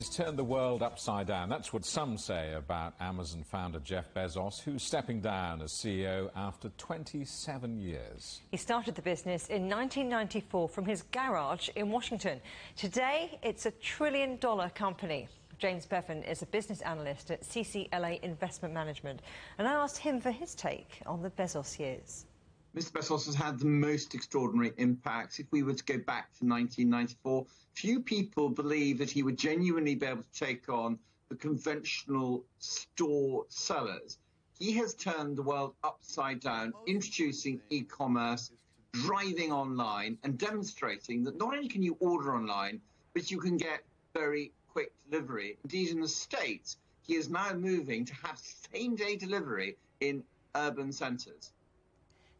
It's turned the world upside down. That's what some say about Amazon founder Jeff Bezos, who's stepping down as CEO after 27 years. He started the business in 1994 from his garage in Washington. Today, it's a $1 trillion company. James Bevan is a business analyst at CCLA Investment Management, and I asked him for his take on the Bezos years. Mr. Bezos has had the most extraordinary impact. If we were to go back to 1994, few people believe that he would genuinely be able to take on the conventional store sellers. He has turned the world upside down, introducing e-commerce, driving online, and demonstrating that not only can you order online, but you can get very quick delivery. Indeed, in the States, he is now moving to have same-day delivery in urban centres.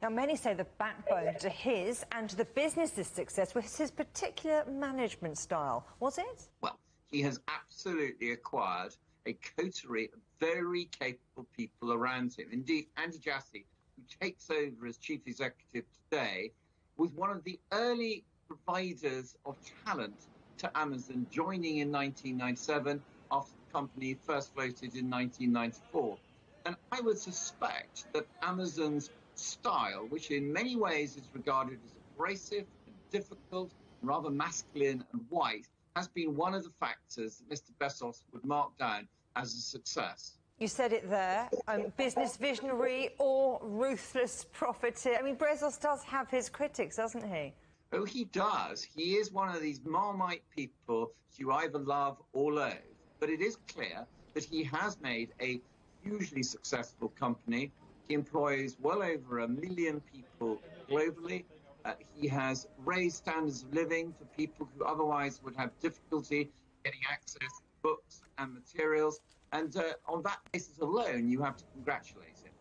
Now, many say the backbone to his and to the business's success was his particular management style. Was it? Well, he has absolutely acquired a coterie of very capable people around him. Indeed, Andy Jassy, who takes over as chief executive today, was one of the early providers of talent to Amazon, joining in 1997 after the company first floated in 1994. And I would suspect that Amazon's style, which in many ways is regarded as abrasive and difficult, rather masculine and white, has been one of the factors that Mr. Bezos would mark down as a success. You said it there, business visionary or ruthless profiteer. I mean, Bezos does have his critics, doesn't he? Oh, he does. He is one of these Marmite people you either love or loathe. But it is clear that he has made a hugely successful company. He employs well over 1 million people globally. He has raised standards of living for people who otherwise would have difficulty getting access to books and materials. And on that basis alone, you have to congratulate him.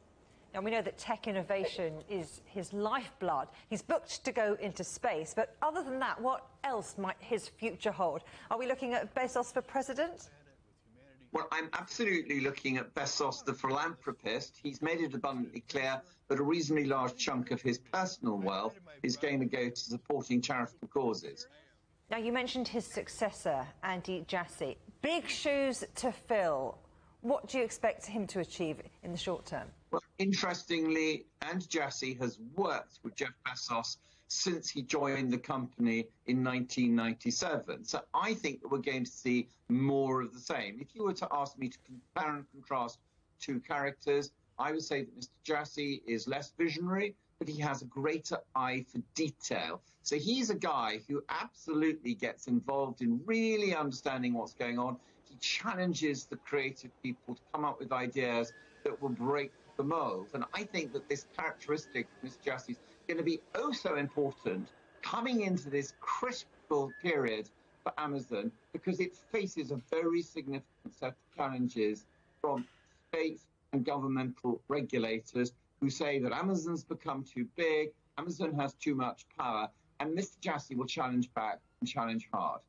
Now, we know that tech innovation is his lifeblood. He's booked to go into space. But other than that, what else might his future hold? Are we looking at Bezos for president? Well, I'm absolutely looking at Bezos, the philanthropist. He's made it abundantly clear that a reasonably large chunk of his personal wealth is going to go to supporting charitable causes. Now, you mentioned his successor, Andy Jassy. Big shoes to fill. What do you expect him to achieve in the short term? Well, interestingly, Andy Jassy has worked with Jeff Bezos since he joined the company in 1997. So I think that we're going to see more of the same. If you were to ask me to compare and contrast two characters, I would say that Mr. Jassy is less visionary, but he has a greater eye for detail. So he's a guy who absolutely gets involved in really understanding what's going on. He challenges the creative people to come up with ideas that will break the mold. And I think that this characteristic of Mr. Jassy is going to be oh so important coming into this critical period for Amazon, because it faces a very significant set of challenges from state and governmental regulators who say that Amazon's become too big, Amazon has too much power, and Mr. Jassy will challenge back and challenge hard.